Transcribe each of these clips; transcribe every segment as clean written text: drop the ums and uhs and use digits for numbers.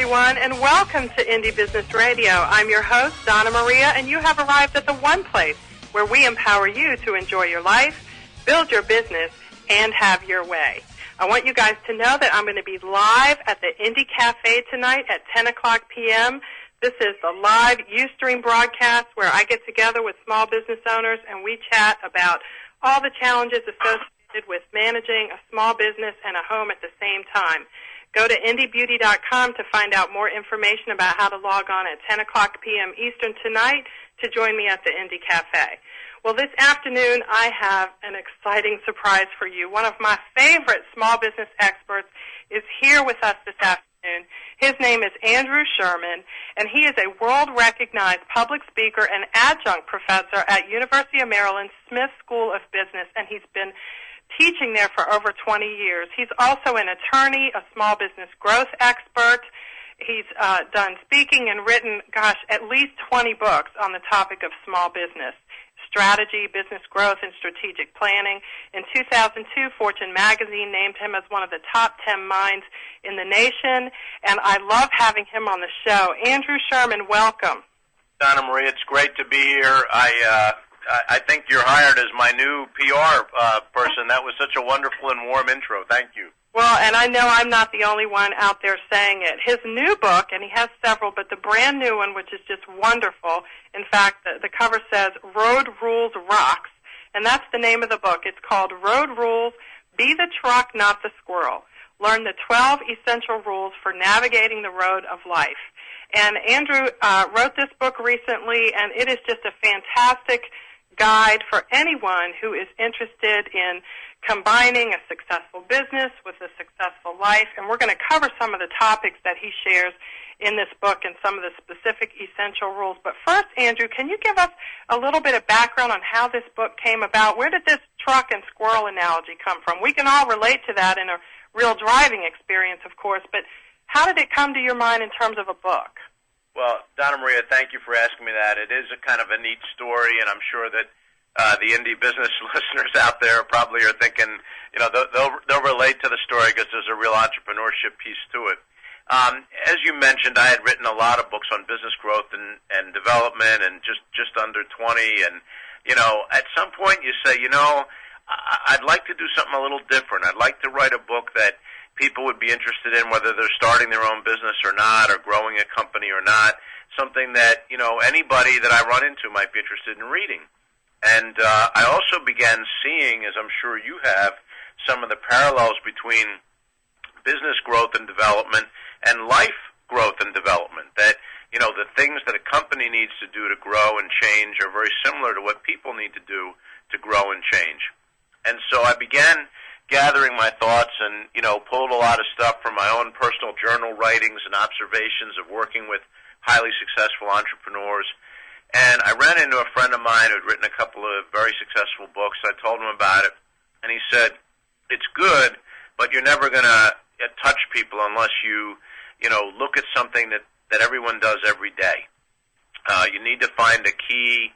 everyone, and welcome to Indie Business Radio. I'm your host, Donna Maria, and you have arrived at the one place where we empower you to enjoy your life, build your business, and have your way. I want you guys to know that I'm going to be live at the Indie Cafe tonight at 10 o'clock p.m. This is the live Ustream broadcast where I get together with small business owners and we chat about all the challenges associated with managing a small business and a home at the same time. Go to indiebeauty.com to find out more information about how to log on at 10 o'clock p.m. Eastern tonight to join me at the Indie Cafe. Well, this afternoon I have an exciting surprise for you. One of my favorite small business experts is here with us this afternoon. His name is Andrew Sherman, and he is a world-recognized public speaker and adjunct professor at University of Maryland Smith School of Business, and he's been teaching there for over 20 years. He's also an attorney, a small business growth expert. He's done speaking and written, at least 20 books on the topic of small business strategy, business growth, and strategic planning. In 2002, Fortune magazine named him as one of the top 10 minds in the nation, and I love having him on the show. Andrew Sherman, welcome. Donna Marie, it's great to be here. I think you're hired as my new PR person. That was such a wonderful and warm intro. Thank you. Well, and I know I'm not the only one out there saying it. His new book, and he has several, but the brand new one, which is just wonderful. In fact, the cover says, Road Rules Rocks, and that's the name of the book. It's called Road Rules, Be the Truck, Not the Squirrel. Learn the 12 essential rules for navigating the road of life. And Andrew wrote this book recently, and it is just a fantastic guide for anyone who is interested in combining a successful business with a successful life. And we're going to cover some of the topics that he shares in this book and some of the specific essential rules. But first, Andrew, can you give us a little bit of background on how this book came about? Where did this truck and squirrel analogy come from? We can all relate to that in a real driving experience, of course, but how did it come to your mind in terms of a book? Well, Donna Maria, thank you for asking me that. It is a kind of a neat story, and I'm sure that the indie business listeners out there probably are thinking, they'll relate to the story because there's a real entrepreneurship piece to it. As you mentioned, I had written a lot of books on business growth and development, and just under 20. And at some point you say, I'd like to do something a little different. I'd like to write a book that people would be interested in, whether they're starting their own business or not, or growing a company or not. Something that anybody that I run into might be interested in reading. And I also began seeing, as I'm sure you have, some of the parallels between business growth and development and life growth and development. That, the things that a company needs to do to grow and change are very similar to what people need to do to grow and change. And so I began gathering my thoughts and, pulled a lot of stuff from my own personal journal writings and observations of working with highly successful entrepreneurs. And I ran into a friend of mine who had written a couple of very successful books. I told him about it, and he said, it's good, but you're never going to touch people unless you look at something that everyone does every day. You need to find a key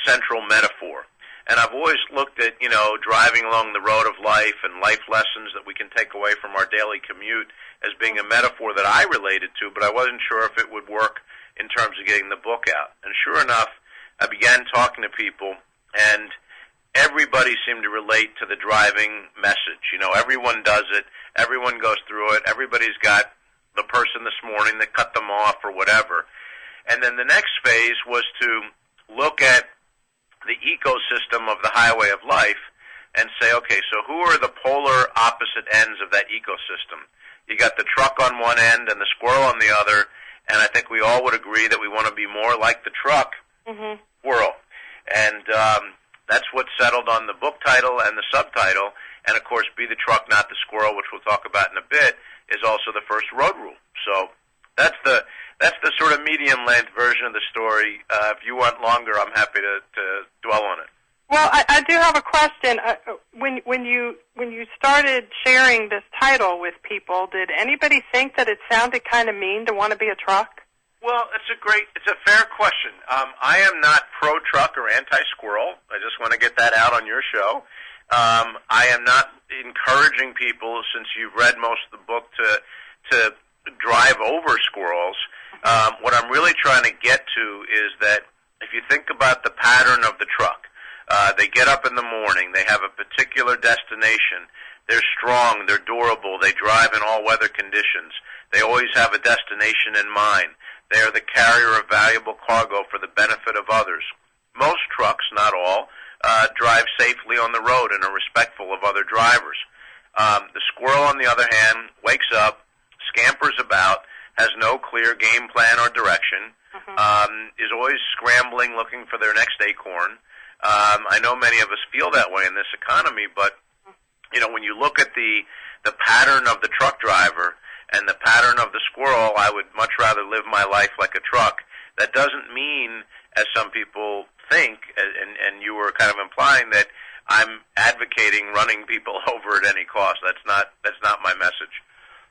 central metaphor. And I've always looked at, driving along the road of life and life lessons that we can take away from our daily commute as being a metaphor that I related to, but I wasn't sure if it would work in terms of getting the book out. And sure enough, I began talking to people, and everybody seemed to relate to the driving message. Everyone does it. Everyone goes through it. Everybody's got the person this morning that cut them off or whatever. And then the next phase was to look at the ecosystem of the highway of life and say, okay, so who are the polar opposite ends of that ecosystem? You got the truck on one end and the squirrel on the other, and I think we all would agree that we want to be more like the truck squirrel. And that's what settled on the book title and the subtitle. And, of course, Be the Truck, Not the Squirrel, which we'll talk about in a bit, is also the first road rule. So that's the sort of medium-length version of the story. If you want longer, I'm happy to dwell on it. Well, I do have a question. When you started sharing this title with people, did anybody think that it sounded kind of mean to want to be a truck? Well, it's a fair question. I am not pro-truck or anti-squirrel. I just want to get that out on your show. I am not encouraging people, since you've read most of the book, to drive over squirrels. What I'm really trying to get to is that if you think about the pattern of the truck, they get up in the morning, they have a particular destination, they're strong, they're durable, they drive in all weather conditions, they always have a destination in mind, they are the carrier of valuable cargo for the benefit of others. Most trucks, not all, drive safely on the road and are respectful of other drivers. The squirrel, on the other hand, wakes up, scampers about, has no clear game plan or direction, is always scrambling, looking for their next acorn. I know many of us feel that way in this economy, but when you look at the pattern of the truck driver and the pattern of the squirrel, I would much rather live my life like a truck. That doesn't mean, as some people think, and you were kind of implying, that I'm advocating running people over at any cost. That's not my message.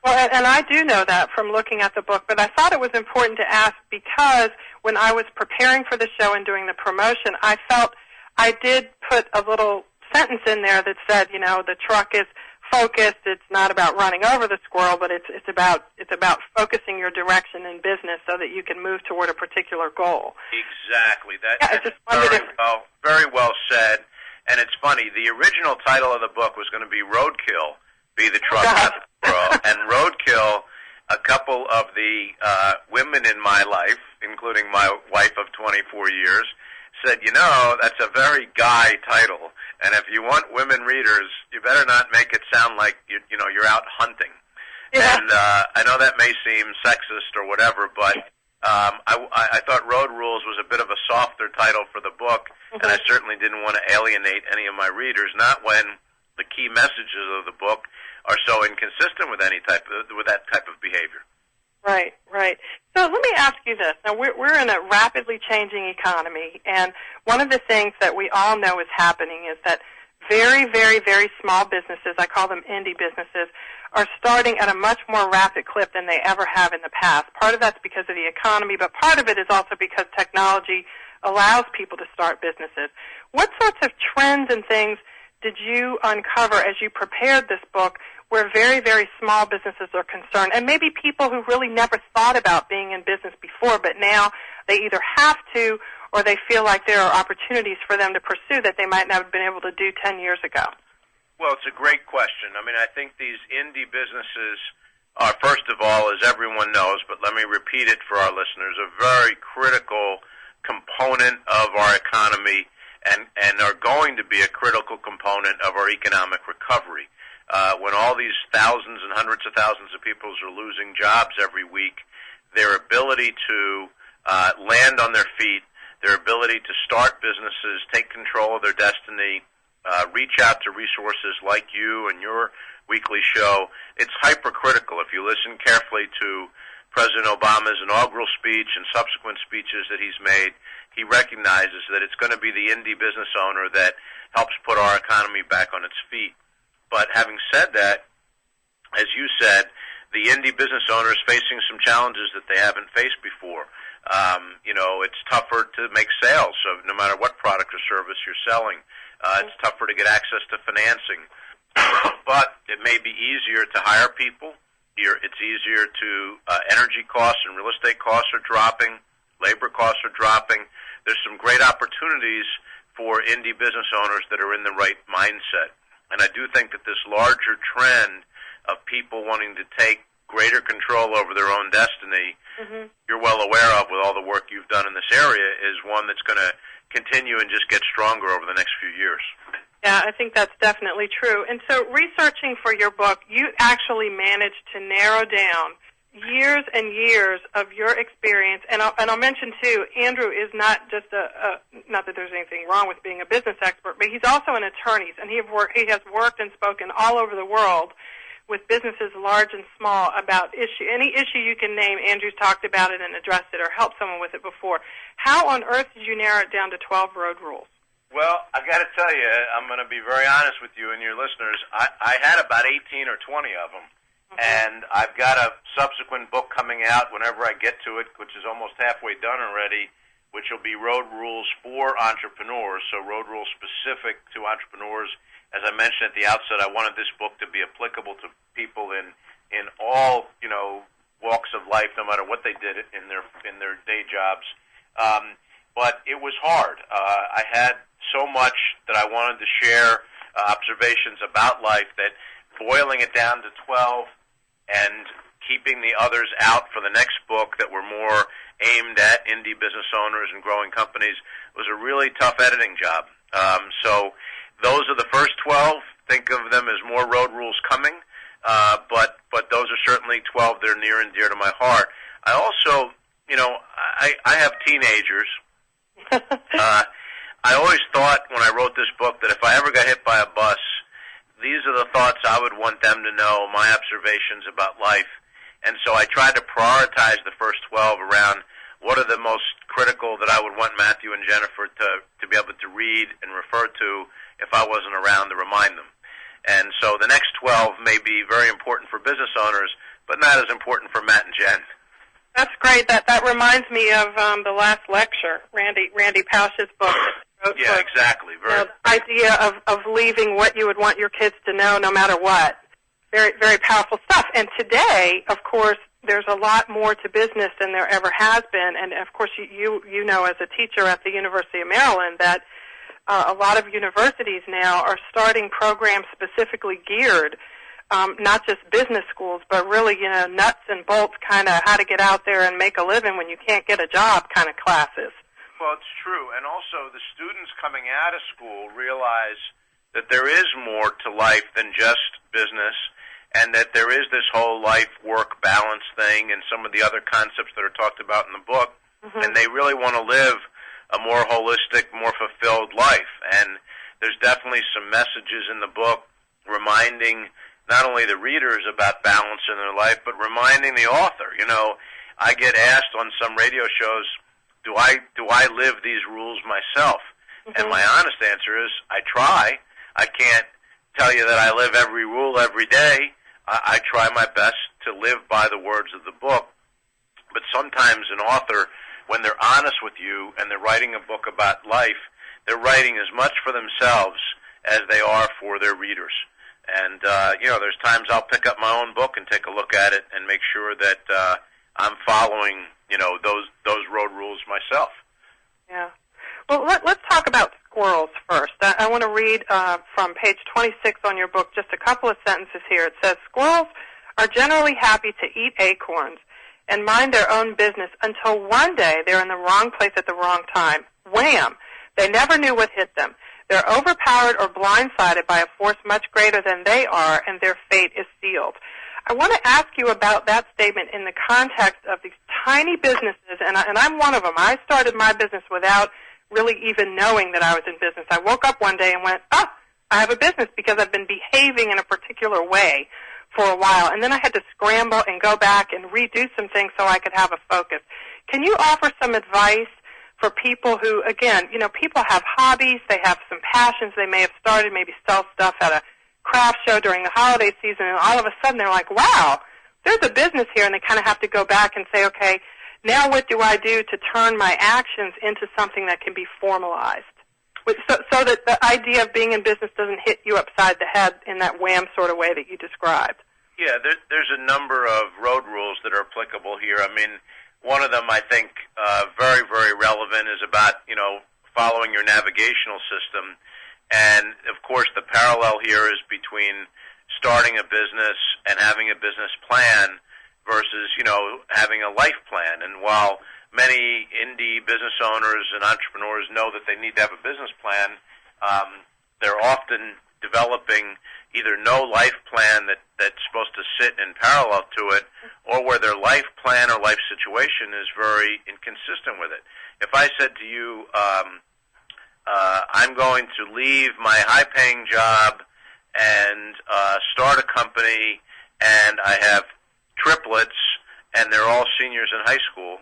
Well, and I do know that from looking at the book, but I thought it was important to ask because when I was preparing for the show and doing the promotion, I felt I did put a little sentence in there that said, the truck is focused. It's not about running over the squirrel, but it's about focusing your direction in business so that you can move toward a particular goal. Exactly. That's very well said. And it's funny. The original title of the book was going to be Roadkill, Be the Truck, Not the Squirrel. And Roadkill, a couple of the women in my life, including my wife of 24 years, said, that's a very guy title. And if you want women readers, you better not make it sound like you're out hunting. Yeah. And I know that may seem sexist or whatever, but I thought Road Rules was a bit of a softer title for the book, and I certainly didn't want to alienate any of my readers, not when the key messages of the book are so inconsistent with with that type of behavior. Right. So let me ask you this. Now, we're in a rapidly changing economy, and one of the things that we all know is happening is that very, very, very small businesses, I call them indie businesses, are starting at a much more rapid clip than they ever have in the past. Part of that's because of the economy, but part of it is also because technology allows people to start businesses. What sorts of trends and things did you uncover as you prepared this book where very, very small businesses are concerned, and maybe people who really never thought about being in business before, but now they either have to or they feel like there are opportunities for them to pursue that they might not have been able to do 10 years ago? Well, it's a great question. I mean, I think these indie businesses are, first of all, as everyone knows, but let me repeat it for our listeners, a very critical component of our economy and are going to be a critical component of our economic recovery. When all these thousands and hundreds of thousands of people are losing jobs every week, their ability to land on their feet, their ability to start businesses, take control of their destiny, reach out to resources like you and your weekly show, it's hypercritical. If you listen carefully to President Obama's inaugural speech and subsequent speeches that he's made, he recognizes that it's going to be the indie business owner that helps put our economy back on its feet. But having said that, as you said, the indie business owner is facing some challenges that they haven't faced before. It's tougher to make sales, so no matter what product or service you're selling, it's tougher to get access to financing. But it may be easier to hire people. It's easier to energy costs and real estate costs are dropping. Labor costs are dropping. There's some great opportunities for indie business owners that are in the right mindset. And I do think that this larger trend of people wanting to take greater control over their own destiny, you're well aware of with all the work you've done in this area, is one that's going to continue and just get stronger over the next few years. Yeah, I think that's definitely true. And so researching for your book, you actually managed to narrow down years and years of your experience. And I'll mention, too, Andrew is not just not that there's anything wrong with being a business expert, but he's also an attorney, and he has worked and spoken all over the world with businesses large and small about any issue you can name. Andrew's talked about it and addressed it or helped someone with it before. How on earth did you narrow it down to 12 road rules? Well, I got to tell you, I'm going to be very honest with you and your listeners. I had about 18 or 20 of them, and I've got a subsequent book coming out whenever I get to it, which is almost halfway done already, which will be Road Rules for Entrepreneurs, so road rules specific to entrepreneurs. As I mentioned at the outset, I wanted this book to be applicable to people in all, walks of life, no matter what they did in their day jobs. But it was hard. I had so much that I wanted to share, observations about life, that boiling it down to 12 and keeping the others out for the next book that were more aimed at indie business owners and growing companies was a really tough editing job. So those are the first 12. Think of them as more road rules coming, but those are certainly 12 that are near and dear to my heart. I also, I have teenagers. I always thought when I wrote this book that if I ever got hit by a bus, these are the thoughts I would want them to know, my observations about life. And so I tried to prioritize the first 12 around what are the most critical that I would want Matthew and Jennifer to be able to read and refer to if I wasn't around to remind them. And so the next 12 may be very important for business owners, but not as important for Matt and Jen. That's great. That reminds me of the last lecture, Randy Pausch's book. Yeah, exactly. The idea of leaving what you would want your kids to know no matter what. Very, very powerful stuff. And today, of course, there's a lot more to business than there ever has been. And, of course, you know as a teacher at the University of Maryland that a lot of universities now are starting programs specifically geared, not just business schools, but really, nuts and bolts kind of how to get out there and make a living when you can't get a job kind of classes. Well, it's true. And also the students coming out of school realize that there is more to life than just business, and that there is this whole life-work balance thing and some of the other concepts that are talked about in the book, and they really want to live a more holistic, more fulfilled life. And there's definitely some messages in the book reminding not only the readers about balance in their life, but reminding the author. I get asked on some radio shows, do I live these rules myself? And my honest answer is, I try. I can't tell you that I live every rule every day. I try my best to live by the words of the book. But sometimes an author, when they're honest with you and they're writing a book about life, they're writing as much for themselves as they are for their readers. And, there's times I'll pick up my own book and take a look at it and make sure that I'm following, those road rules myself. Yeah. Well, let's talk about squirrels first. I want to read from page 26 on your book just a couple of sentences here. It says, squirrels are generally happy to eat acorns and mind their own business until one day they're in the wrong place at the wrong time. Wham! They never knew what hit them. They're overpowered or blindsided by a force much greater than they are, and their fate is sealed. I want to ask you about that statement in the context of these tiny businesses, and I'm one of them. I started my business without really even knowing that I was in business. I woke up one day and went, I have a business because I've been behaving in a particular way for a while. And then I had to scramble and go back and redo some things so I could have a focus. Can you offer some advice for people who, again, people have hobbies, they have some passions, they may have started, maybe sell stuff at a craft show during the holiday season, and all of a sudden they're like, wow, there's a business here, and they kind of have to go back and say, okay, now what do I do to turn my actions into something that can be formalized? So that the idea of being in business doesn't hit you upside the head in that wham sort of way that you described. Yeah, there's a number of road rules that are applicable here. I mean, one of them I think very, very relevant is about, following your navigational system. And, of course, the parallel here is between starting a business and having a business plan versus, having a life plan. And while many indie business owners and entrepreneurs know that they need to have a business plan, they're often developing either no life plan that's supposed to sit in parallel to it, or where their life plan or life situation is very inconsistent with it. If I said to you, I'm going to leave my high-paying job and start a company, and I have triplets, and they're all seniors in high school,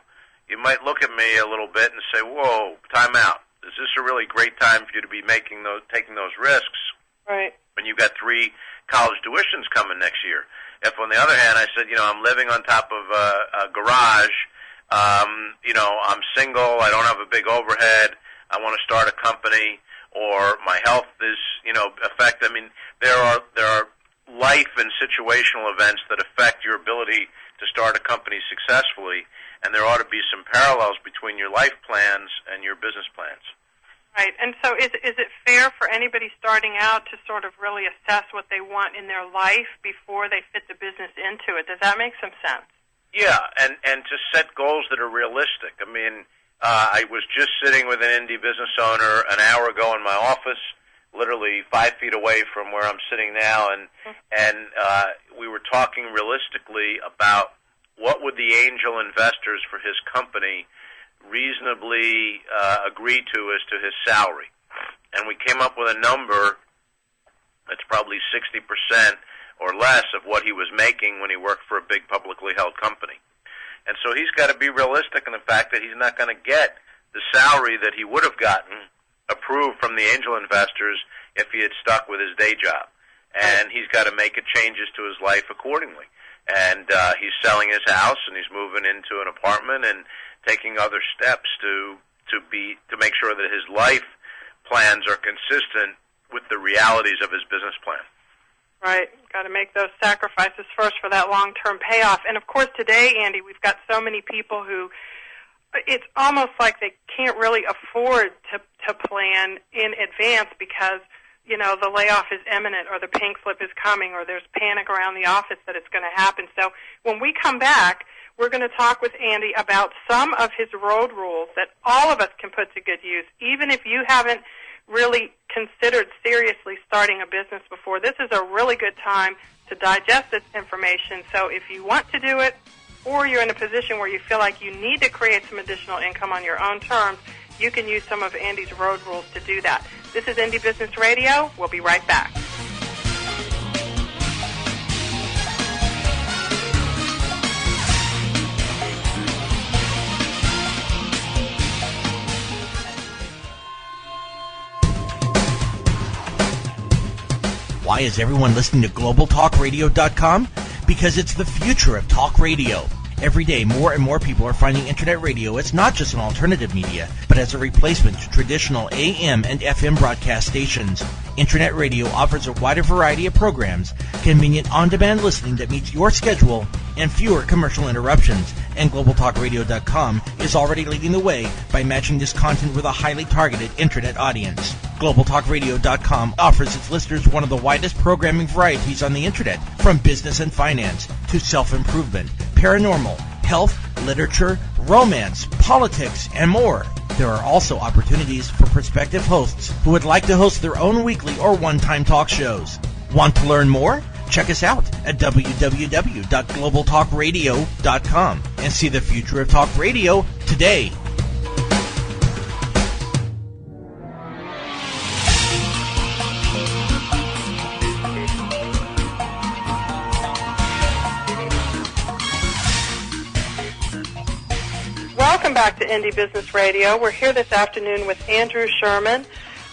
you might look at me a little bit and say, whoa, time out. Is this a really great time for you to be taking those risks? Right. When you've got 3 college tuitions coming next year. If, on the other hand, I said, I'm living on top of a garage, I'm single, I don't have a big overhead, I want to start a company, or my health is, affected. I mean, there are life and situational events that affect your ability to to start a company successfully, and there ought to be some parallels between your life plans and your business plans. Right. And so is it fair for anybody starting out to sort of really assess what they want in their life before they fit the business into it? Does that make some sense? Yeah, and to set goals that are realistic. I mean, I was just sitting with an indie business owner an hour ago in my office, literally 5 feet away from where I'm sitting now, and we were talking realistically about what would the angel investors for his company reasonably agree to as to his salary. And we came up with a number that's probably 60% or less of what he was making when he worked for a big publicly held company. And so he's got to be realistic in the fact that he's not going to get the salary that he would have gotten approved from the angel investors if he had stuck with his day job. And he's got to make changes to his life accordingly. And he's selling his house, and he's moving into an apartment and taking other steps to make sure that his life plans are consistent with the realities of his business plan. Right. Got to make those sacrifices first for that long-term payoff. And, of course, today, Andy, we've got so many people who it's almost like they can't really afford to plan in advance because, you know, the layoff is imminent or the pink slip is coming or there's panic around the office that it's going to happen. So when we come back, we're going to talk with Andy about some of his road rules that all of us can put to good use, even if you haven't really considered seriously starting a business before. This is a really good time to digest this information. So if you want to do it or you're in a position where you feel like you need to create some additional income on your own terms, you can use some of Andy's road rules to do that. This is Indie Business Radio. We'll be right back. Why is everyone listening to GlobalTalkRadio.com? Because it's the future of talk radio. Every day, more and more people are finding Internet radio as not just an alternative media, but as a replacement to traditional AM and FM broadcast stations. Internet radio offers a wider variety of programs, convenient on-demand listening that meets your schedule, and fewer commercial interruptions. And GlobalTalkRadio.com is already leading the way by matching this content with a highly targeted Internet audience. GlobalTalkRadio.com offers its listeners one of the widest programming varieties on the Internet, from business and finance to self-improvement, paranormal, health, literature, romance, politics, and more. There are also opportunities for prospective hosts who would like to host their own weekly or one-time talk shows. Want to learn more? Check us out at www.globaltalkradio.com and see the future of talk radio today. Welcome back to Indie Business Radio. We're here this afternoon with Andrew Sherman,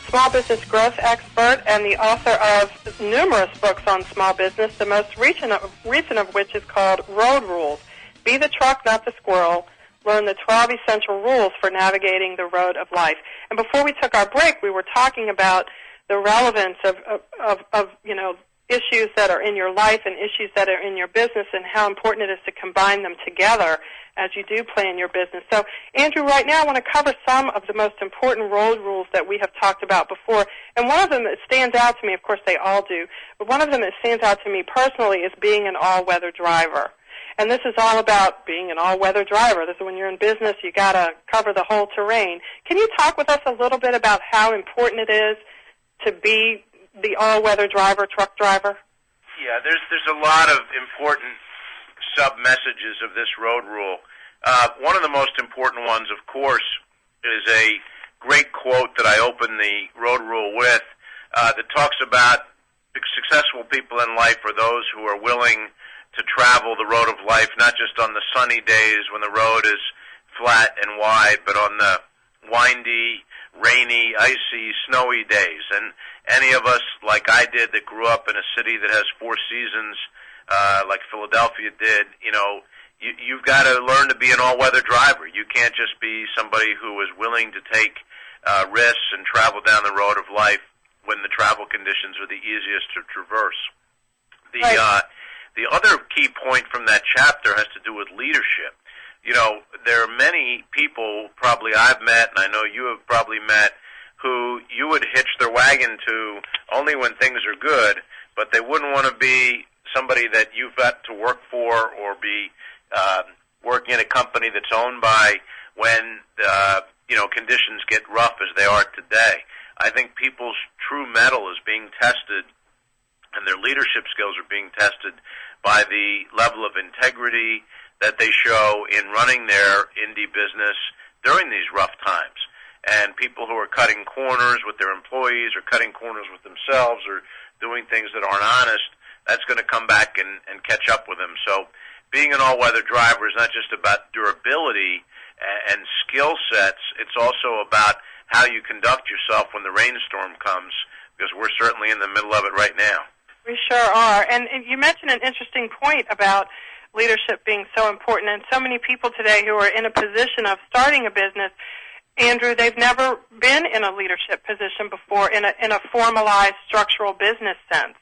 small business growth expert and the author of numerous books on small business, the most recent of which is called Road Rules. Be the truck, not the squirrel. Learn the 12 essential rules for navigating the road of life. And before we took our break, we were talking about the relevance of issues that are in your life and issues that are in your business and how important it is to combine them together as you do plan your business. So, Andrew, right now I want to cover some of the most important road rules that we have talked about before. And one of them that stands out to me, of course they all do, but one of them that stands out to me personally is being an all-weather driver. And this is all about being an all-weather driver. This is when you're in business, you got to cover the whole terrain. Can you talk with us a little bit about how important it is to be the all-weather driver, truck driver? Yeah, there's a lot of important sub-messages of this road rule. One of the most important ones, of course, is a great quote that I open the road rule with that talks about successful people in life are those who are willing to travel the road of life, not just on the sunny days when the road is flat and wide, but on the windy, rainy, icy, snowy days. And any of us, like I did, that grew up in a city that has four seasons, like Philadelphia did, you've got to learn to be an all-weather driver. You can't just be somebody who is willing to take risks and travel down the road of life when the travel conditions are the easiest to traverse. The The other key point from that chapter has to do with leadership. You know, there are many people probably I've met, and I know you have probably met, who you would hitch their wagon to only when things are good, but they wouldn't want to be somebody that you've got to work for or be working in a company that's owned by when conditions get rough as they are today. I think people's true mettle is being tested, and their leadership skills are being tested by the level of integrity that they show in running their indie business during these rough times. And people who are cutting corners with their employees or cutting corners with themselves or doing things that aren't honest, that's going to come back and catch up with them. So being an all-weather driver is not just about durability and skill sets. It's also about how you conduct yourself when the rainstorm comes, because we're certainly in the middle of it right now. We sure are. And you mentioned an interesting point about leadership being so important. And so many people today who are in a position of starting a business, Andrew, they've never been in a leadership position before in a formalized structural business sense.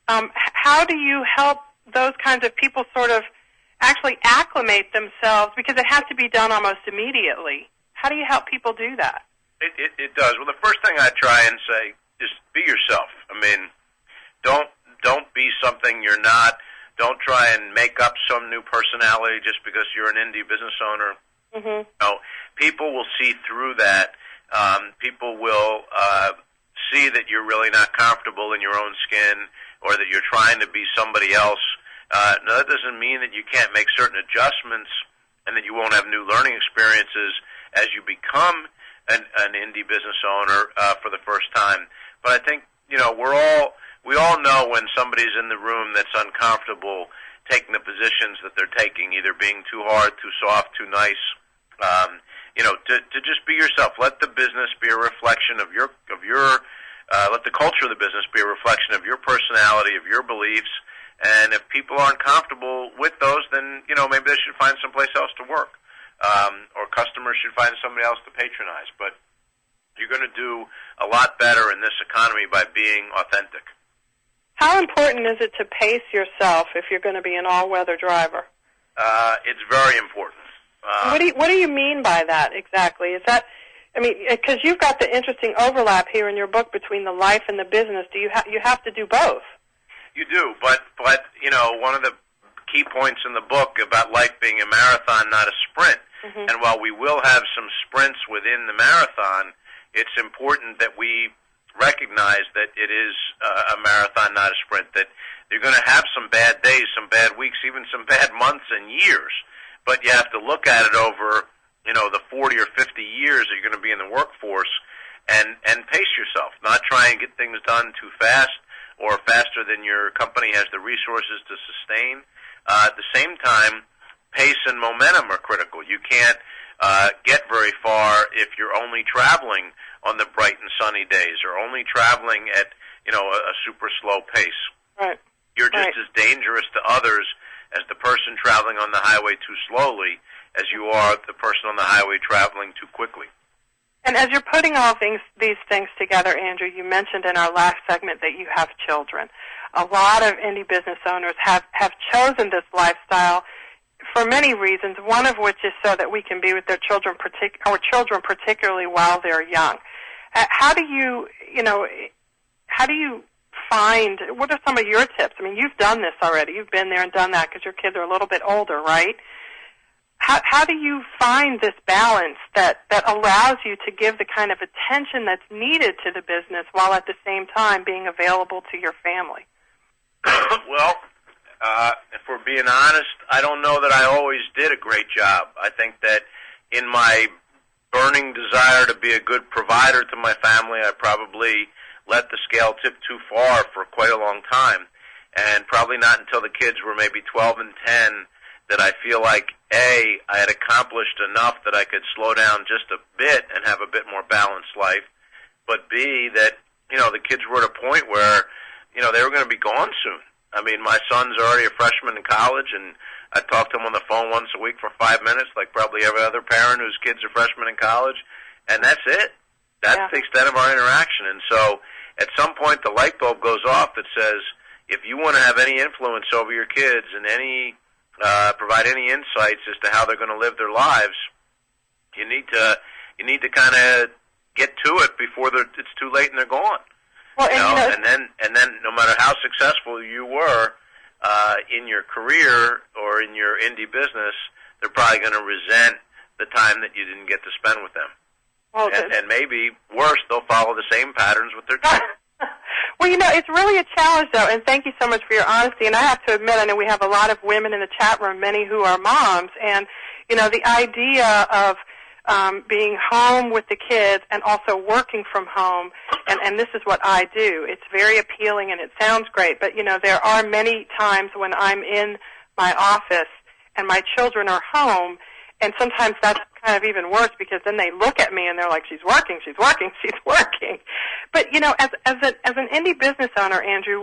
How do you help those kinds of people sort of actually acclimate themselves, because it has to be done almost immediately? How do you help people do that? It does. Well, the first thing I try and say is be yourself. I mean, don't be something you're not. Don't try and make up some new personality just because you're an indie business owner. Mm-hmm. No, people will see through that. People will see that you're really not comfortable in your own skin, or that you're trying to be somebody else. Now, that doesn't mean that you can't make certain adjustments and that you won't have new learning experiences as you become an indie business owner for the first time. But I think, we all know when somebody's in the room that's uncomfortable taking the positions that they're taking, either being too hard, too soft, too nice. To just be yourself. Let the business be a reflection of your let the culture of the business be a reflection of your personality, of your beliefs. And if people aren't comfortable with those, then maybe they should find someplace else to work, or customers should find somebody else to patronize. But you're going to do a lot better in this economy by being authentic. How important is it to pace yourself if you're going to be an all-weather driver? It's very important. What do you mean by that exactly? Is that, because you've got the interesting overlap here in your book between the life and the business. Do you have to do both? You do, but one of the key points in the book about life being a marathon, not a sprint. Mm-hmm. And while we will have some sprints within the marathon, it's important that we recognize that it is a marathon, not a sprint, that you're going to have some bad days, some bad weeks, even some bad months and years. But you have to look at it over, the 40 or 50 years that you're going to be in the workforce and pace yourself, not try and get things done too fast or faster than your company has the resources to sustain. At the same time, pace and momentum are critical. You can't get very far if you're only traveling on the bright and sunny days or only traveling at, a super slow pace. Right. You're just as dangerous to others as the person traveling on the highway too slowly as you are the person on the highway traveling too quickly. And as you're putting all these things together, Andrew, you mentioned in our last segment that you have children. A lot of indie business owners have chosen this lifestyle for many reasons, one of which is so that we can be with their children, particularly while they're young. How do you find, what are some of your tips? You've done this already. You've been there and done that because your kids are a little bit older, right? How do you find this balance that allows you to give the kind of attention that's needed to the business while at the same time being available to your family? Well, if we're being honest, I don't know that I always did a great job. I think that in my burning desire to be a good provider to my family, I probably let the scale tip too far for quite a long time. And probably not until the kids were maybe 12 and 10 that I feel like, A, I had accomplished enough that I could slow down just a bit and have a bit more balanced life. But B, that, the kids were at a point where, they were going to be gone soon. My son's already a freshman in college, and I talk to him on the phone once a week for 5 minutes, like probably every other parent whose kids are freshmen in college, and that's it. That's the extent of our interaction. And so at some point the light bulb goes off that says, if you want to have any influence over your kids and provide any insights as to how they're going to live their lives, you need to kind of get to it before it's too late and they're gone. Well, and then no matter how successful you were in your career or in your indie business, they're probably going to resent the time that you didn't get to spend with them. Well, and maybe worse, they'll follow the same patterns with their children. Well, it's really a challenge, though, and thank you so much for your honesty. And I have to admit, I know we have a lot of women in the chat room, many who are moms, and, the idea of being home with the kids and also working from home, and this is what I do. It's very appealing and it sounds great, but, there are many times when I'm in my office and my children are home, and sometimes that's kind of even worse because then they look at me and they're like, she's working. But, as an indie business owner, Andrew,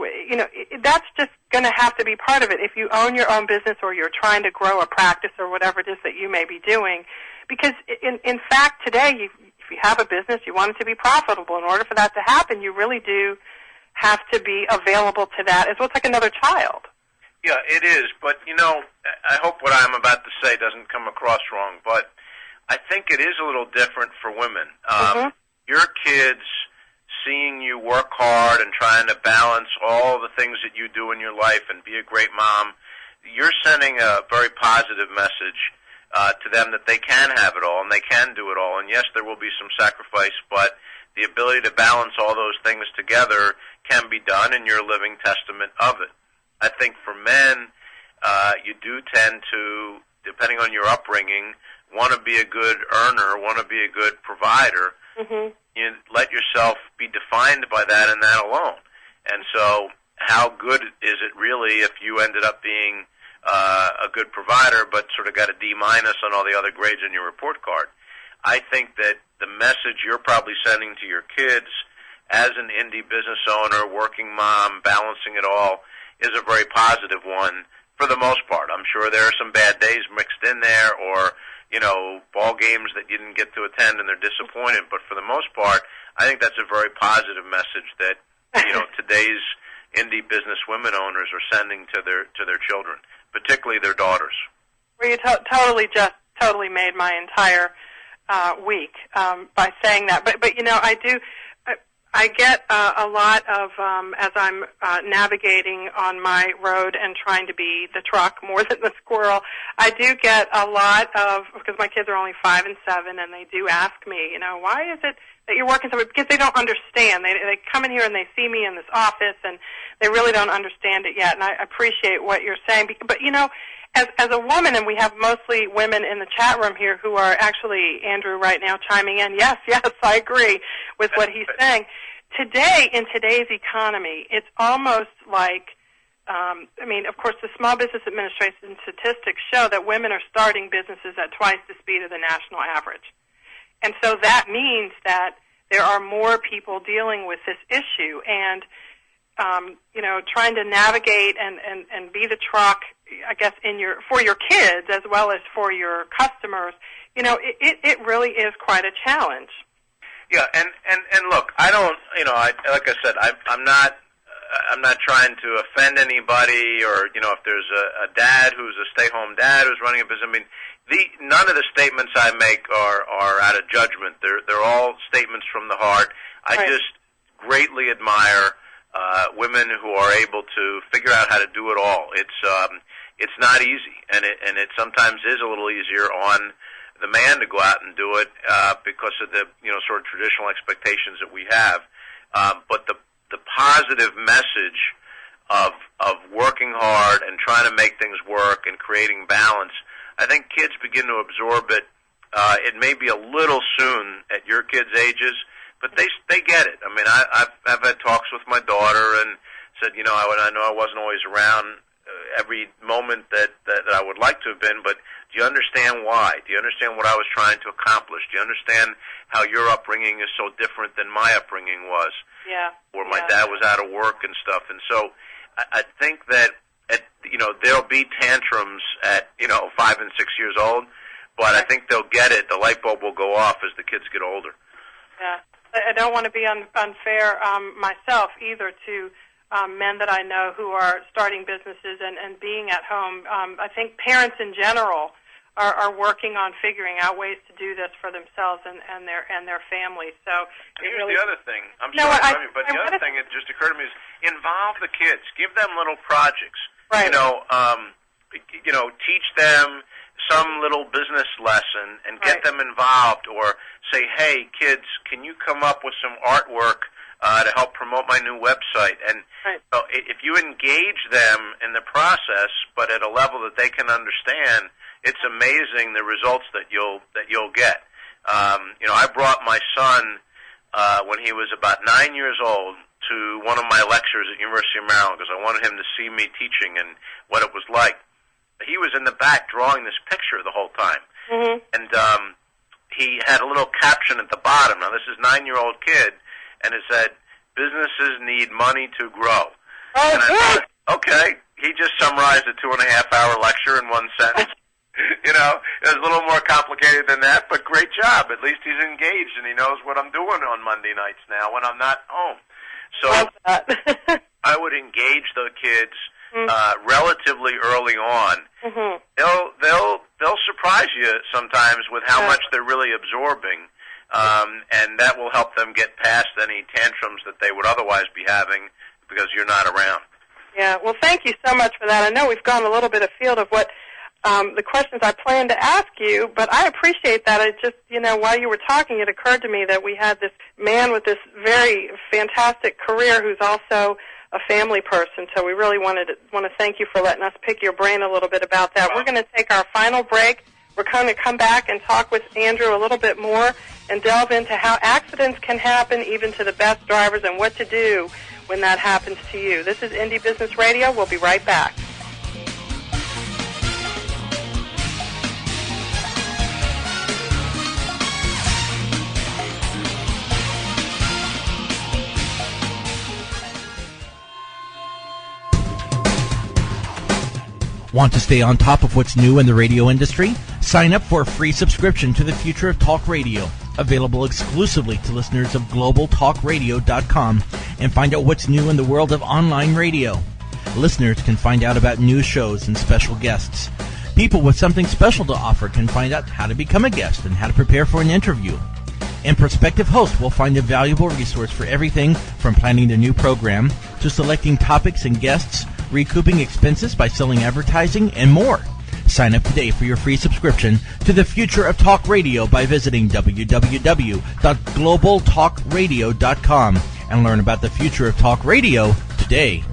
that's just going to have to be part of it. If you own your own business or you're trying to grow a practice or whatever it is that you may be doing, because in fact today, if you have a business, you want it to be profitable. In order for that to happen, you really do have to be available to that as well. It's like another child. Yeah, it is. But, I hope what I'm about to say doesn't come across wrong, but I think it is a little different for women. Your kids seeing you work hard and trying to balance all the things that you do in your life and be a great mom, you're sending a very positive message to them that they can have it all and they can do it all. And yes, there will be some sacrifice, but the ability to balance all those things together can be done, and you're a living testament of it. I think for men, you do tend to, depending on your upbringing, want to be a good earner, want to be a good provider. You let yourself be defined by that and that alone. And so how good is it really if you ended up being a good provider but sort of got a D- on all the other grades on your report card? I think that the message you're probably sending to your kids as an indie business owner, working mom, balancing it all, is a very positive one for the most part. I'm sure there are some bad days mixed in there or, ball games that you didn't get to attend and they're disappointed. But for the most part, I think that's a very positive message that, today's indie business women owners are sending to their children, particularly their daughters. Well, you totally made my entire week by saying that. But I get a lot of, as I'm navigating on my road and trying to be the truck more than the squirrel, I do get a lot of, because my kids are only 5 and 7, and they do ask me, why is it that you're working so much? Because they don't understand. They come in here and they see me in this office, and they really don't understand it yet, and I appreciate what you're saying. But, as a woman, and we have mostly women in the chat room here who are actually, Andrew, right now chiming in. Yes, I agree with what he's saying. Today, in today's economy, it's almost like, of course, the Small Business Administration statistics show that women are starting businesses at twice the speed of the national average. And so that means that there are more people dealing with this issue. And, trying to navigate and be the truck, I guess, for your kids as well as for your customers, it really is quite a challenge. Yeah, and look, I don't, like I said, I'm not trying to offend anybody, or if there's a dad who's a stay-home dad who's running a business. None of the statements I make are out of judgment. They're all statements from the heart. I just greatly admire women who are able to figure out how to do it all. It's not easy, and it sometimes is a little easier on the man to go out and do it because of the sort of traditional expectations that we have. But the positive message of working hard and trying to make things work and creating balance, I think kids begin to absorb it. It may be a little soon at your kids' ages, but they get it. I've had talks with my daughter and said, I know I wasn't always around every moment that I would like to have been, but do you understand why? Do you understand what I was trying to accomplish? Do you understand how your upbringing is so different than my upbringing was? Yeah. Or my dad was out of work and stuff. And so I think that, there'll be tantrums at, 5 and 6 years old, but I think they'll get it. The light bulb will go off as the kids get older. Yeah. I don't want to be unfair myself either to men that I know who are starting businesses and being at home. I think parents in general are working on figuring out ways to do this for themselves and their families. So here's the other thing. I'm sorry, but the other thing that just occurred to me is involve the kids. Give them little projects. Right. Teach them some little business lesson and get them involved, or say, hey, kids, can you come up with some artwork to help promote my new website? And if you engage them in the process, but at a level that they can understand, it's amazing the results that you'll get. I brought my son when he was about 9 years old to one of my lectures at University of Maryland because I wanted him to see me teaching and what it was like. He was in the back drawing this picture the whole time, and he had a little caption at the bottom. Now, this is a 9-year-old kid, and it said, "Businesses need money to grow." Oh, and I thought, okay, he just summarized a 2.5-hour lecture in one sentence. It was a little more complicated than that, but great job. At least he's engaged, and he knows what I'm doing on Monday nights now when I'm not home. So I would engage the kids relatively early on. They'll surprise you sometimes with how much they're really absorbing, and that will help them get past any tantrums that they would otherwise be having because you're not around. Yeah, well, thank you so much for that. I know we've gone a little bit afield of what the questions I planned to ask you, but I appreciate that. It just, while you were talking, it occurred to me that we had this man with this very fantastic career who's also a family person, so we really want to thank you for letting us pick your brain a little bit about that. We're going to take our final break. We're going to come back and talk with Andrew a little bit more and delve into how accidents can happen even to the best drivers and what to do when that happens to you. This is Indie Business Radio. We'll be right back. Want to stay on top of what's new in the radio industry? Sign up for a free subscription to the Future of Talk Radio, available exclusively to listeners of globaltalkradio.com, and find out what's new in the world of online radio. Listeners can find out about new shows and special guests. People with something special to offer can find out how to become a guest and how to prepare for an interview. And prospective hosts will find a valuable resource for everything from planning their new program to selecting topics and guests, recouping expenses by selling advertising, and more. Sign up today for your free subscription to the Future of Talk Radio by visiting www.globaltalkradio.com and learn about the future of talk radio today.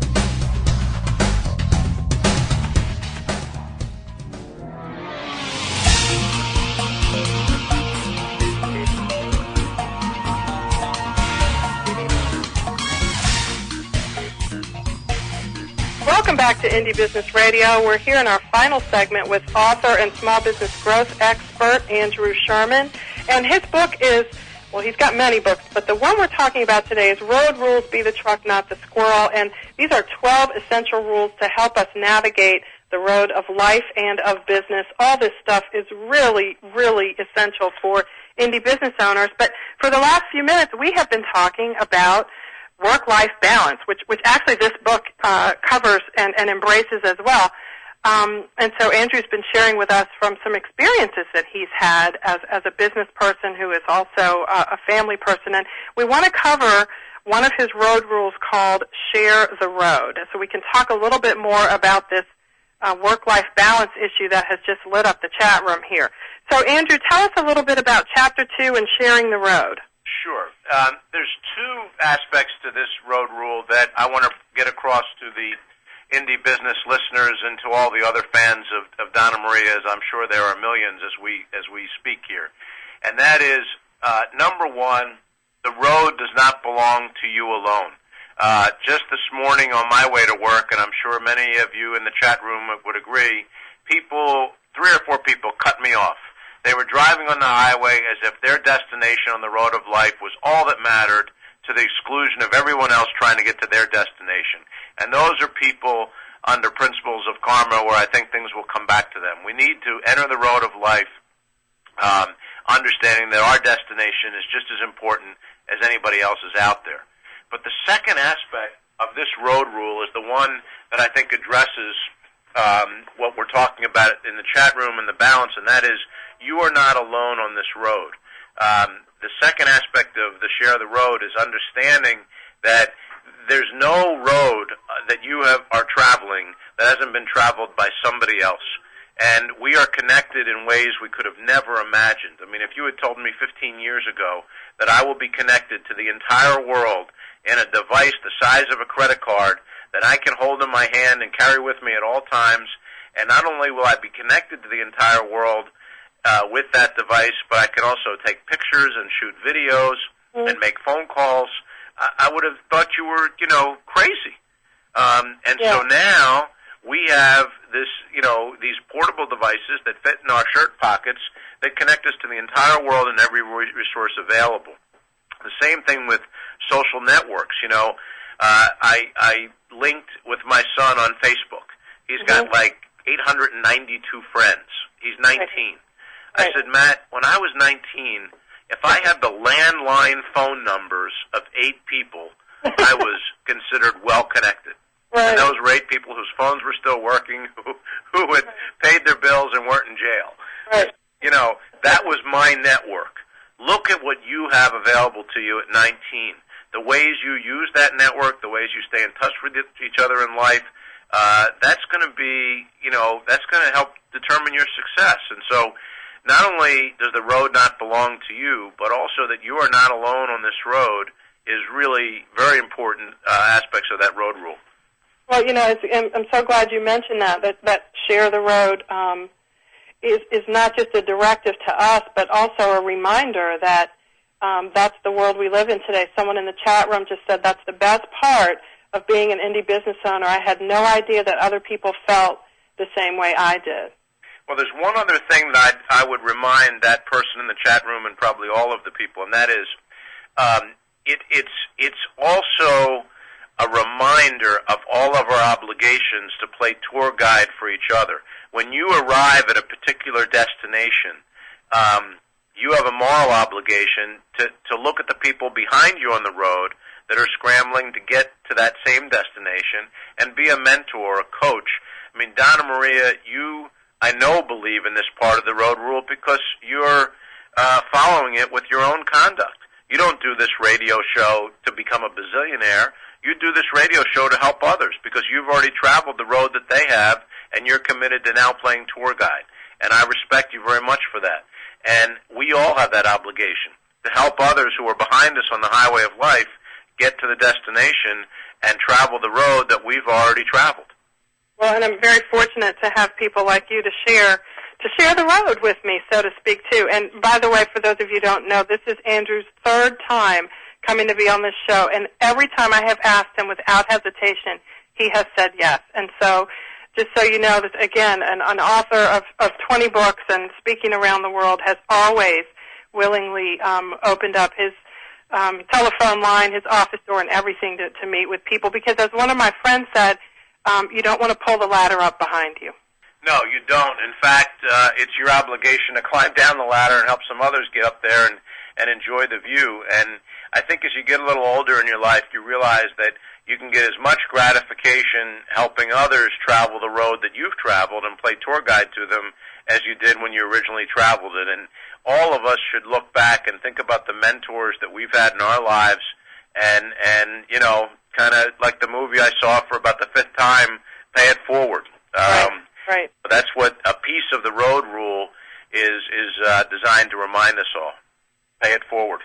Welcome back to Indie Business Radio. We're here in our final segment with author and small business growth expert Andrew Sherman. And his book is, well, he's got many books, but the one we're talking about today is Road Rules, Be the Truck, Not the Squirrel. And these are 12 essential rules to help us navigate the road of life and of business. All this stuff is really, really essential for indie business owners. But for the last few minutes, we have been talking about work-life balance, which actually this book covers and embraces as well. And so Andrew's been sharing with us from some experiences that he's had as a business person who is also a family person. And we want to cover one of his road rules called Share the Road. So we can talk a little bit more about this work-life balance issue that has just lit up the chat room here. So Andrew, tell us a little bit about Chapter 2 and Sharing the Road. Sure. There's two aspects to this road rule that I want to get across to the indie business listeners and to all the other fans of Donna Maria, as I'm sure there are millions as we speak here. And that is, number one, the road does not belong to you alone. Just this morning on my way to work, and I'm sure many of you in the chat room would agree, 3 or 4 people cut me off. They were driving on the highway as if their destination on the road of life was all that mattered, to the exclusion of everyone else trying to get to their destination. And those are people under principles of karma where I think things will come back to them. We need to enter the road of life understanding that our destination is just as important as anybody else's out there. But the second aspect of this road rule is the one that I think addresses what we're talking about in the chat room and the balance, and that is you are not alone on this road. The second aspect of the share the road is understanding that there's no road that you are traveling that hasn't been traveled by somebody else. And we are connected in ways we could have never imagined. I mean, if you had told me 15 years ago that I will be connected to the entire world in a device the size of a credit card that I can hold in my hand and carry with me at all times, and not only will I be connected to the entire world with that device, but I can also take pictures and shoot videos and make phone calls, I would have thought you were, crazy. So now we have these portable devices that fit in our shirt pockets that connect us to the entire world and every resource available. The same thing with social networks. I linked with my son on Facebook. He's got like 892 friends. He's 19. I said, Matt, when I was 19, if I had the landline phone numbers of 8 people, I was considered well connected. Right. And those were 8 people whose phones were still working, who had paid their bills and weren't in jail. Right. That was my network. Look at what you have available to you at 19. The ways you use that network, the ways you stay in touch with each other in life, that's going to be, that's going to help determine your success. And so not only does the road not belong to you, but also that you are not alone on this road is really very important aspects of that road rule. Well, I'm so glad you mentioned that share the road is not just a directive to us, but also a reminder that that's the world we live in today. Someone in the chat room just said that's the best part of being an indie business owner. I had no idea that other people felt the same way I did. Well, there's one other thing that I would remind that person in the chat room and probably all of the people, and that is it's also a reminder of all of our obligations to play tour guide for each other. When you arrive at a particular destination, you have a moral obligation to look at the people behind you on the road that are scrambling to get to that same destination and be a mentor, a coach. I mean, Donna Maria, you, I know, believe in this part of the road rule because you're following it with your own conduct. You don't do this radio show to become a bazillionaire. You do this radio show to help others because you've already traveled the road that they have, and you're committed to now playing tour guide. And I respect you very much for that. And we all have that obligation to help others who are behind us on the highway of life get to the destination and travel the road that we've already traveled. Well, and I'm very fortunate to have people like you to share the road with me, so to speak, too. And by the way, for those of you who don't know, this is Andrew's 3rd time coming to be on this show, and every time I have asked him without hesitation, he has said yes. And so, just so you know, that again, an author of 20 books and speaking around the world has always willingly opened up his telephone line, his office door, and everything to meet with people, because as one of my friends said, you don't want to pull the ladder up behind you. No, you don't. In fact, it's your obligation to climb down the ladder and help some others get up there and enjoy the view. And I think as you get a little older in your life, you realize that you can get as much gratification helping others travel the road that you've traveled and play tour guide to them as you did when you originally traveled it. And all of us should look back and think about the mentors that we've had in our lives and kind of like the movie I saw for about the 5th time, pay it forward. Right. But that's what a piece of the road rule is designed to remind us all. Pay it forward.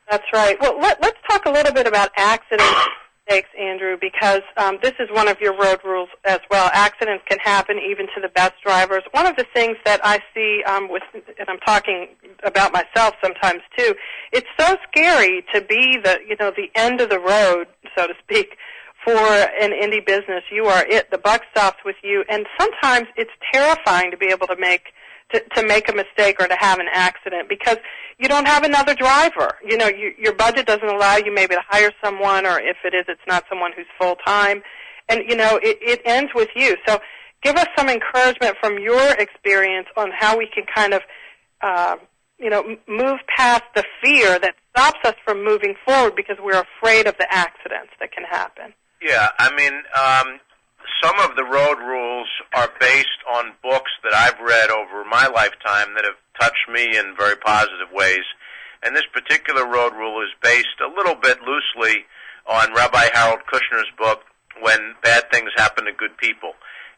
That's right. Well, let's talk a little bit about accidents and mistakes, Andrew, because this is one of your road rules as well. Accidents can happen even to the best drivers. One of the things that I see and I'm talking about myself sometimes too, it's so scary to be the end of the road, so to speak, for an indie business. You are it. The buck stops with you, and sometimes it's terrifying to be able to make a mistake or to have an accident because you don't have another driver. Your budget doesn't allow you maybe to hire someone, or if it is, it's not someone who's full-time. And, it ends with you. So give us some encouragement from your experience on how we can kind of, move past the fear that stops us from moving forward because we're afraid of the accidents that can happen. Yeah, I mean, some of the road rules are based on books that I've read over my lifetime that have touched me in very positive ways. And this particular road rule is based a little bit loosely on Rabbi Harold Kushner's book, When Bad Things Happen to Good People.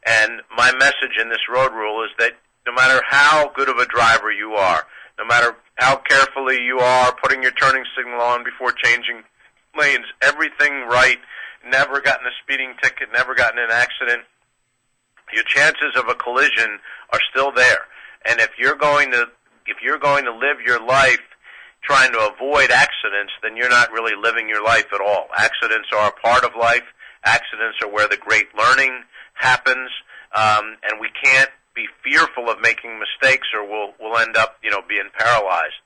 And my message in this road rule is that no matter how good of a driver you are, no matter how carefully you are putting your turning signal on before changing lanes, everything right, never gotten a speeding ticket, never gotten in an accident, your chances of a collision are still there. And if you're going to live your life trying to avoid accidents, then you're not really living your life at all. Accidents are a part of life. Accidents are where the great learning happens, and we can't be fearful of making mistakes, or we'll end up, being paralyzed.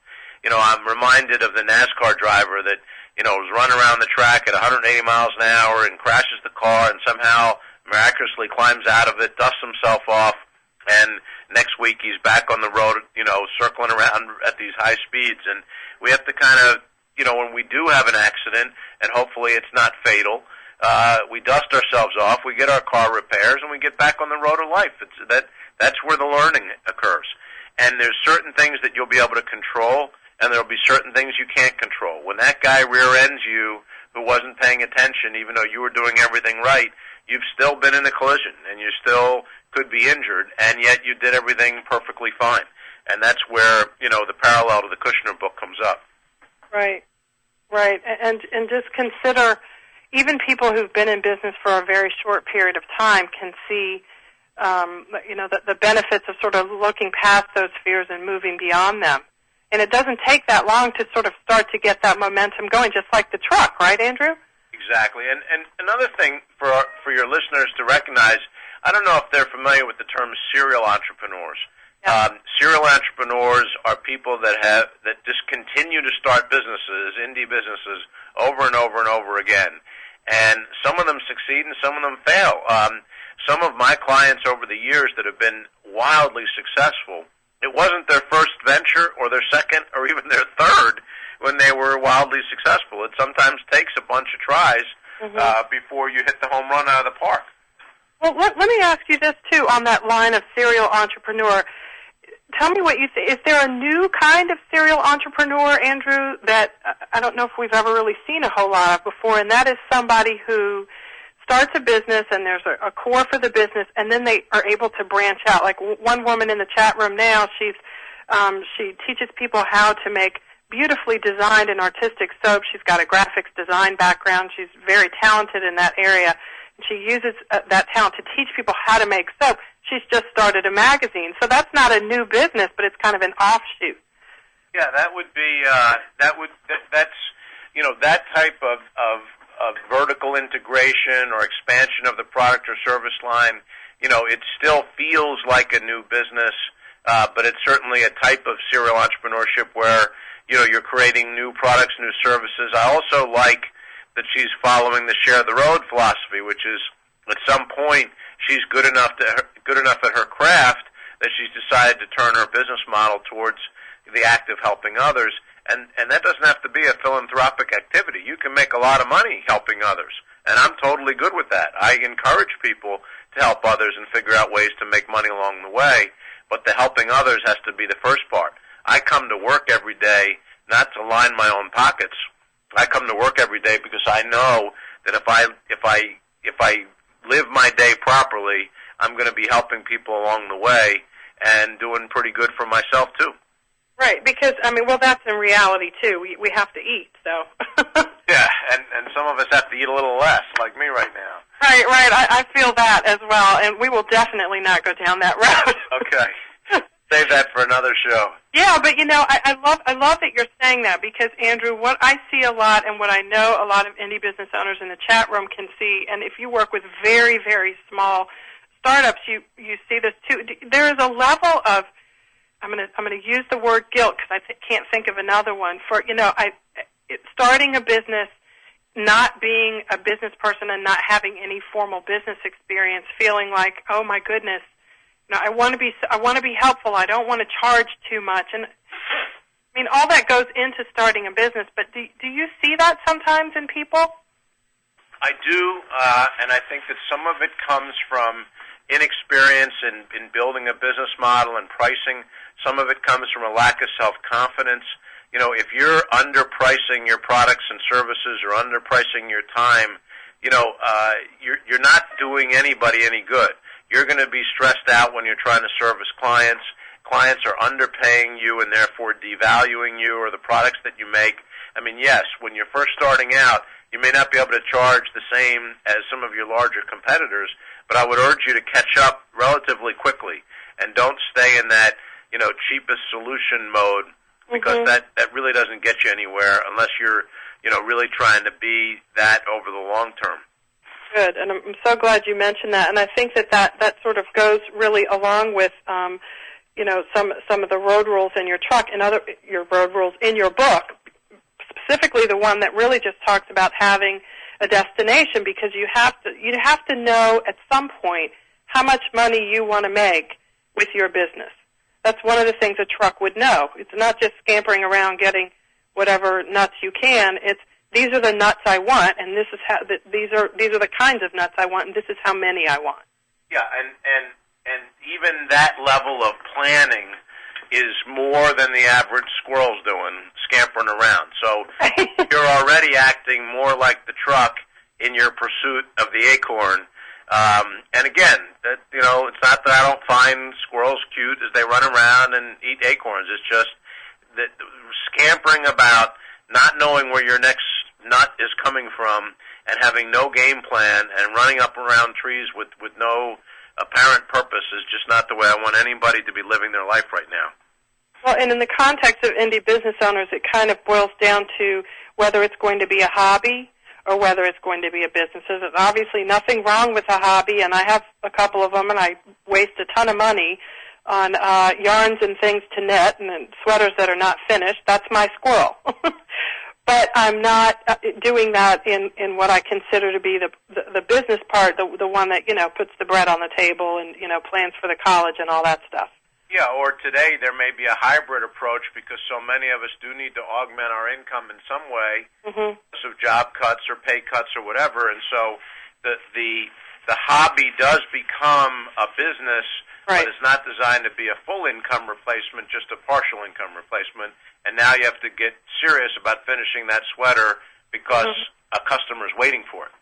I'm reminded of the NASCAR driver that, was running around the track at 180 miles an hour and crashes the car and somehow miraculously climbs out of it, dusts himself off, and next week he's back on the road, circling around at these high speeds. And we have to kind of, when we do have an accident, and hopefully it's not fatal, we dust ourselves off, we get our car repairs, and we get back on the road of life. That's where the learning occurs. And there's certain things that you'll be able to control, and there'll be certain things you can't control. When that guy rear-ends you who wasn't paying attention, even though you were doing everything right, you've still been in a collision, and you still could be injured, and yet you did everything perfectly fine. And that's where, the parallel to the Kushner book comes up. Right. And just consider, even people who've been in business for a very short period of time can see, the benefits of sort of looking past those fears and moving beyond them. And it doesn't take that long to sort of start to get that momentum going, just like the truck, right, Andrew? Exactly. And another thing for your listeners to recognize, I don't know if they're familiar with the term serial entrepreneurs. Yeah. Serial entrepreneurs are people that just continue to start businesses, indie businesses, over and over and over again. And some of them succeed and some of them fail. Some of my clients over the years that have been wildly successful, it wasn't their first venture or their second or even their third when they were wildly successful. It sometimes takes a bunch of tries before you hit the home run out of the park. Well, let me ask you this, too, on that line of serial entrepreneur. Tell me what you think. Is there a new kind of serial entrepreneur, Andrew, that I don't know if we've ever really seen a whole lot of before, and that is somebody who starts a business and there's a core for the business, and then they are able to branch out. Like one woman in the chat room now, she teaches people how to make beautifully designed and artistic soap. She's got a graphics design background. She's very talented in that area. And she uses that talent to teach people how to make soap. She's just started a magazine. So that's not a new business, but it's kind of an offshoot. Yeah, that would be, that's, that type of vertical integration or expansion of the product or service line, it still feels like a new business, but it's certainly a type of serial entrepreneurship where, you're creating new products, new services. I also like that she's following the share the road philosophy, which is at some point she's good enough at her craft that she's decided to turn her business model towards the act of helping others. And that doesn't have to be a philanthropic activity. You can make a lot of money helping others, and I'm totally good with that. I encourage people to help others and figure out ways to make money along the way, but the helping others has to be the first part. I come to work every day not to line my own pockets. I come to work every day because I know that if I live my day properly, I'm going to be helping people along the way and doing pretty good for myself too. Right, because, that's in reality, too. We have to eat, so. Yeah, and some of us have to eat a little less, like me right now. Right, I feel that as well, and we will definitely not go down that road. Okay. Save that for another show. Yeah, but, I love that you're saying that, because, Andrew, what I see a lot and what I know a lot of indie business owners in the chat room can see, and if you work with very, very small startups, you see this, too. There is a level of, I'm going to use the word guilt because I can't think of another one for starting a business, not being a business person and not having any formal business experience, feeling like, oh my goodness, I want to be helpful. I don't want to charge too much, and all that goes into starting a business. But do you see that sometimes in people? I do, and I think that some of it comes from inexperience in building a business model and pricing. Some of it comes from a lack of self-confidence. You know, if you're underpricing your products and services or underpricing your time, you know, you're not doing anybody any good. You're going to be stressed out when you're trying to service clients. Clients are underpaying you and therefore devaluing you or the products that you make. I mean, yes, when you're first starting out, you may not be able to charge the same as some of your larger competitors, but I would urge you to catch up relatively quickly and don't stay in that, you know, cheapest solution mode, because that really doesn't get you anywhere unless you're, you know, really trying to be that over the long term. Good, and I'm so glad you mentioned that, and I think that sort of goes really along with, you know, some of the road rules in your truck and your road rules in your book, specifically the one that really just talks about having a destination, because you have to know at some point how much money you want to make with your business. That's one of the things a truck would know. It's not just scampering around getting whatever nuts you can. It's these are the nuts I want, and this is how these are the kinds of nuts I want, and this is how many I want. Yeah, and even that level of planning is more than the average squirrel's doing, scampering around. So you're already acting more like the truck in your pursuit of the acorn. And again, that, you know, it's not that I don't find squirrels cute as they run around and eat acorns. It's just that scampering about, not knowing where your next nut is coming from, and having no game plan and running up around trees with no apparent purpose is just not the way I want anybody to be living their life right now. Well, and in the context of indie business owners, it kind of boils down to whether it's going to be a hobby or whether it's going to be a business. There's obviously nothing wrong with a hobby, and I have a couple of them, and I waste a ton of money on yarns and things to knit and sweaters that are not finished. That's my squirrel. But I'm not doing that in what I consider to be the business part, the one that, you know, puts the bread on the table and, you know, plans for the college and all that stuff. Yeah, or today there may be a hybrid approach because so many of us do need to augment our income in some way, because of job cuts or pay cuts or whatever, and so the hobby does become a business, right, but it's not designed to be a full income replacement, just a partial income replacement, and now you have to get serious about finishing that sweater because a customer's waiting for it.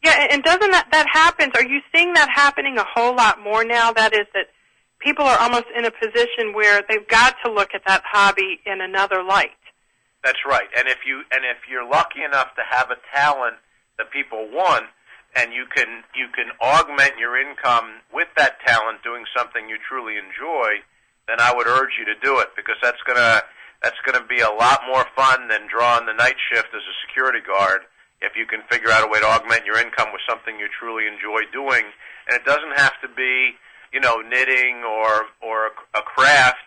Yeah, and doesn't that happens? Are you seeing that happening a whole lot more now? That is that people are almost in a position where they've got to look at that hobby in another light. That's right. And if you're lucky enough to have a talent that people want, and you can augment your income with that talent doing something you truly enjoy, then I would urge you to do it, because that's gonna be a lot more fun than drawing the night shift as a security guard if you can figure out a way to augment your income with something you truly enjoy doing. And it doesn't have to be, you know, knitting or a craft.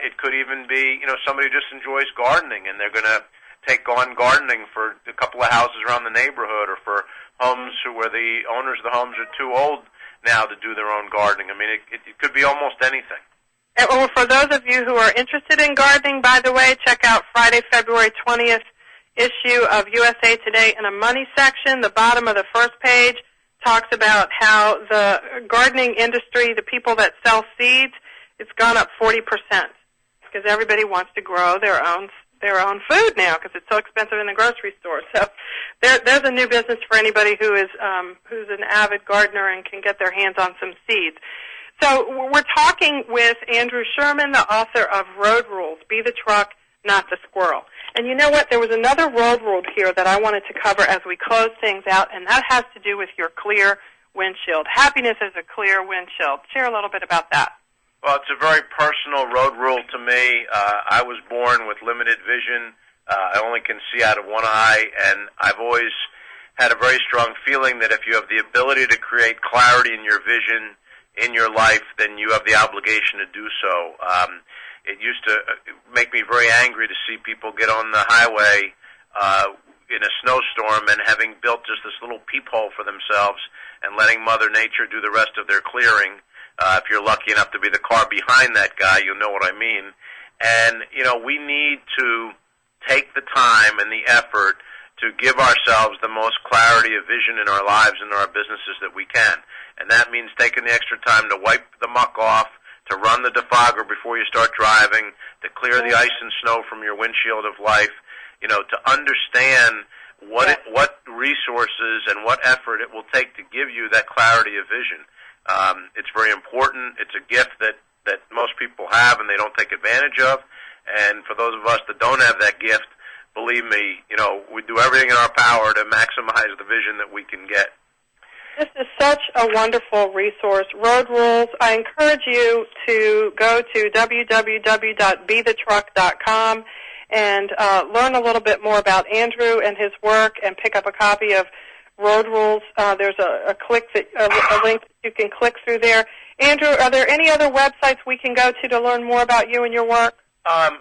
It could even be, you know, somebody who just enjoys gardening, and they're going to take on gardening for a couple of houses around the neighborhood, or for homes where the owners of the homes are too old now to do their own gardening. I mean, it could be almost anything. And, well, for those of you who are interested in gardening, by the way, check out Friday, February 20th issue of USA Today in a money section. The bottom of the first page talks about how the gardening industry, the people that sell seeds, it's gone up 40% because everybody wants to grow their own food now because it's so expensive in the grocery store. So there's a new business for anybody who is who's an avid gardener and can get their hands on some seeds. So we're talking with Andrew Sherman, the author of Road Rules, Be the Truck, Not the Squirrel. And you know what? There was another road rule here that I wanted to cover as we close things out, and that has to do with your clear windshield. Happiness is a clear windshield. Share a little bit about that. Well, it's a very personal road rule to me. I was born with limited vision. I only can see out of one eye, and I've always had a very strong feeling that if you have the ability to create clarity in your vision in your life, then you have the obligation to do so. It used to make me very angry to see people get on the highway in a snowstorm and having built just this little peephole for themselves and letting Mother Nature do the rest of their clearing. If you're lucky enough to be the car behind that guy, you'll know what I mean. And, you know, we need to take the time and the effort to give ourselves the most clarity of vision in our lives and in our businesses that we can. And that means taking the extra time to wipe the muck off, to run the defogger before you start driving, to clear the ice and snow from your windshield of life, to understand what resources and what effort it will take to give you that clarity of vision. It's very important. It's a gift that most people have and they don't take advantage of. And for those of us that don't have that gift, believe me, we do everything in our power to maximize the vision that we can get. This is such a wonderful resource. Road Rules. I encourage you to go to www.bethetruck.com and learn a little bit more about Andrew and his work and pick up a copy of Road Rules. There's a link that you can click through there. Andrew, are there any other websites we can go to learn more about you and your work?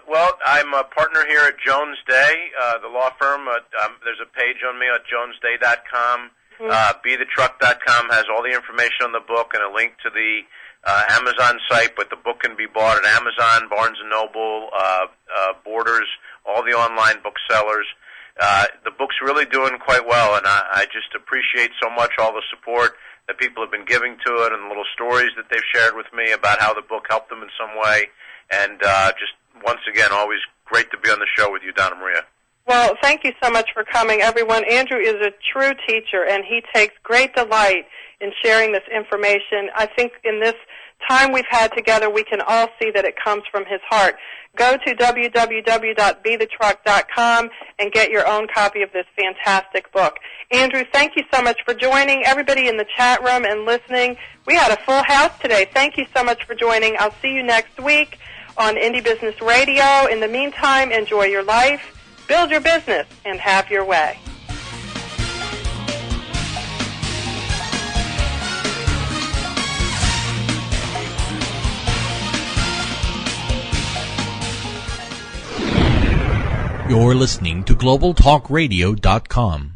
Well, I'm a partner here at Jones Day, the law firm. There's a page on me at jonesday.com. BeTheTruck.com has all the information on the book and a link to the Amazon site, but the book can be bought at Amazon, Barnes & Noble, Borders, all the online booksellers. The book's really doing quite well, and I just appreciate so much all the support that people have been giving to it and the little stories that they've shared with me about how the book helped them in some way. And just once again, always great to be on the show with you, Donna Maria. Well, thank you so much for coming, everyone. Andrew is a true teacher, and he takes great delight in sharing this information. I think in this time we've had together, we can all see that it comes from his heart. Go to www.bethetruck.com and get your own copy of this fantastic book. Andrew, thank you so much for joining. Everybody in the chat room and listening, we had a full house today. Thank you so much for joining. I'll see you next week on Indie Business Radio. In the meantime, enjoy your life, build your business, and have your way. You're listening to GlobalTalkRadio.com.